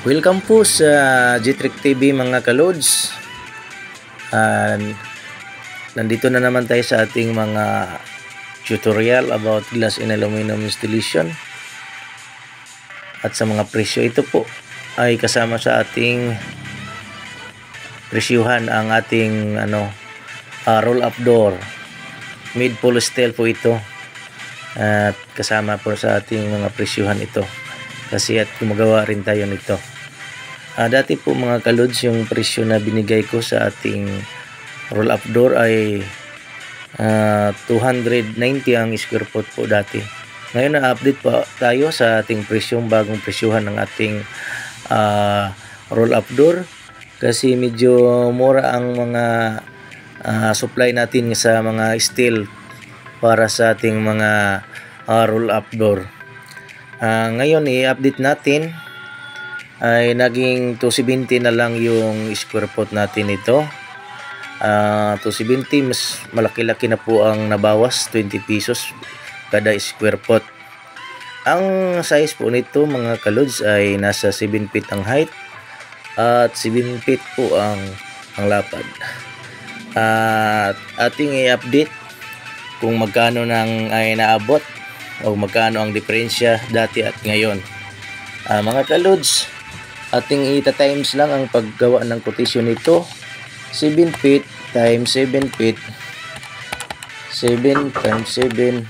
Welcome po sa Jitrick TV mga kalods. Nandito na naman tayo sa ating mga tutorial about glass and aluminum installation. At sa mga presyo, ito po ay kasama sa ating presyuhan ang ating roll up door. Mid polystyrene po ito. At kasama po sa ating mga presyuhan ito. Kasi at gumagawa rin tayo nito. Dati po mga kalods, yung presyo na binigay ko sa ating roll up door ay 290 ang square foot po dati. Ngayon na-update po tayo sa ating presyong bagong presyuhan ng ating roll up door. Kasi medyo mura ang mga supply natin sa mga steel para sa ating mga roll up door. Ngayon i-update natin ay naging 270 na lang yung square foot natin ito. 270, mas malaki-laki na po ang nabawas, 20 pesos kada square foot. Ang size po nito mga kalods ay nasa 7 feet ang height at 7 feet po ang lapad. Ating i-update kung magkano nang ay naabot o magkano ang diferensya dati at ngayon. Mga kalods, ating ita-times lang ang paggawa ng quotation nito. 7 feet times 7 feet, 7 times 7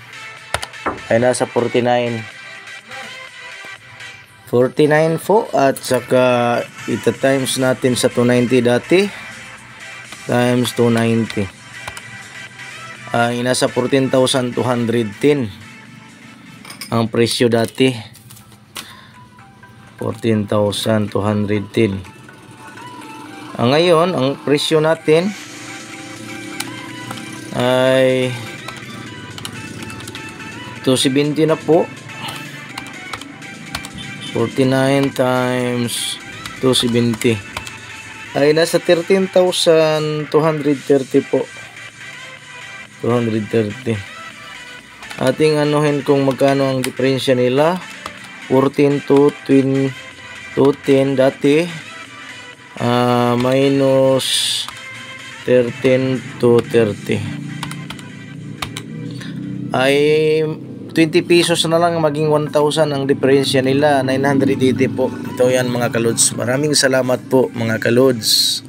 ay nasa 49 po, at saka ita-times natin sa 290 dati times 290 ay nasa 14,210 ang presyo dati. 14,210. Ngayon, ang presyo natin ay 270 na po. 49 times 270 ay nasa 13,230 po. 230. Ating anuhin kung magkano ang diferensya nila. 14 to 10 dati, minus 13 to 30 ay 20 pesos na lang, maging 1,000 ang diferensya nila. 980 po. Ito yan mga kalods. Maraming salamat po mga kalods.